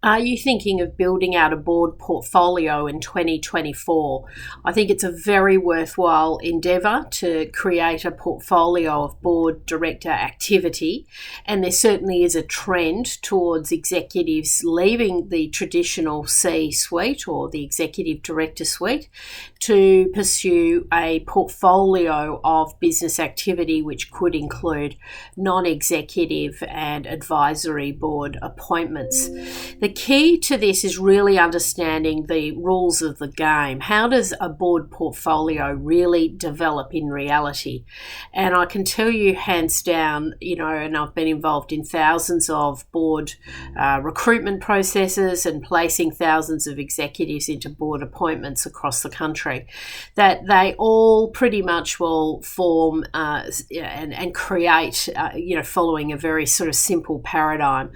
Are you thinking of building out a board portfolio in 2024? I think it's a very worthwhile endeavour to create a portfolio of board director activity, and there certainly is a trend towards executives leaving the traditional C-suite or the executive director suite to pursue a portfolio of business activity which could include non-executive and advisory board appointments. The key to this is really understanding the rules of the game. How does a board portfolio really develop in reality? And I can tell you hands down, and I've been involved in thousands of board recruitment processes and placing thousands of executives into board appointments across the country, that they all pretty much will form and create, following a very sort of simple paradigm.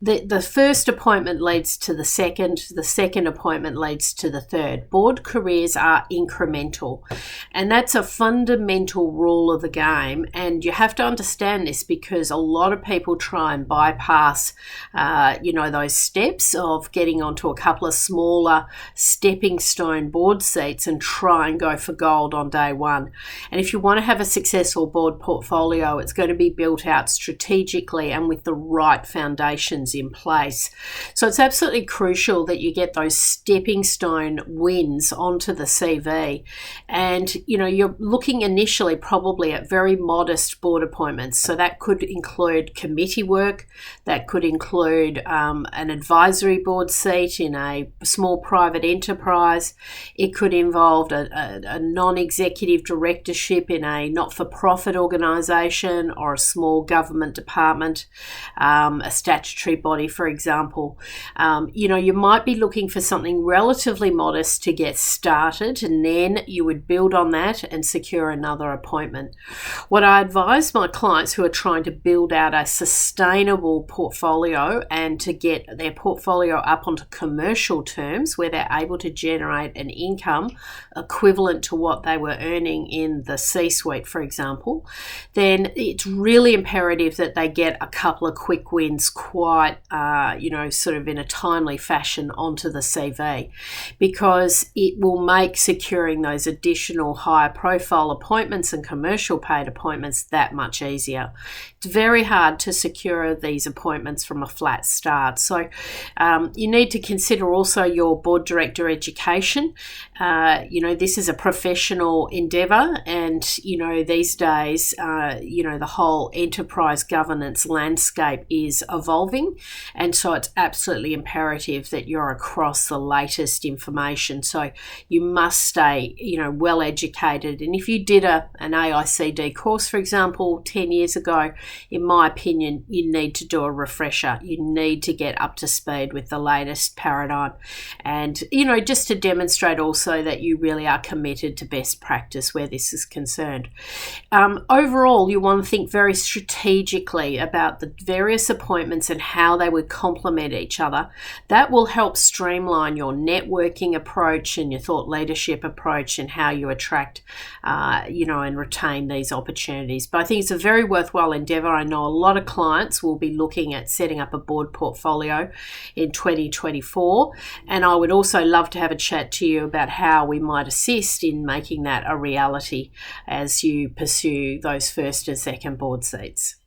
The first appointment leads to the second appointment leads to the third. Board careers are incremental, and that's a fundamental rule of the game, and you have to understand this because a lot of people try and bypass those steps of getting onto a couple of smaller stepping stone board seats and try and go for gold on day one. And if you want to have a successful board portfolio, it's going to be built out strategically and with the right foundations in place. So it's absolutely crucial that you get those stepping stone wins onto the CV. And, you're looking initially probably at very modest board appointments. So that could include committee work, that could include an advisory board seat in a small private enterprise. It could involve a non-executive directorship in a not-for-profit organisation or a small government department, a statutory body, for example. You might be looking for something relatively modest to get started, and then you would build on that and secure another appointment. What I advise my clients who are trying to build out a sustainable portfolio and to get their portfolio up onto commercial terms where they're able to generate an income equivalent to what they were earning in the C-suite, for example, then it's really imperative that they get a couple of quick wins quite, sort of in a timely fashion onto the CV, because it will make securing those additional higher profile appointments and commercial paid appointments that much easier. It's very hard to secure these appointments from a flat start. So you need to consider also your board director education. This is a professional endeavour, and, these days, the whole enterprise governance landscape is evolving. And so it's absolutely imperative that you're across the latest information. So you must stay, well educated. And if you did an AICD course, for example, 10 years ago, in my opinion, you need to do a refresher. You need to get up to speed with the latest paradigm. And, just to demonstrate also that you really are committed to best practice where this is concerned. Overall, you want to think very strategically about the various appointments and how they would complement each other. That will help streamline your networking approach and your thought leadership approach and how you attract, and retain these opportunities. But I think it's a very worthwhile endeavour. I know a lot of clients will be looking at setting up a board portfolio in 2024, and I would also love to have a chat to you about how we might assist in making that a reality as you pursue those first and second board seats.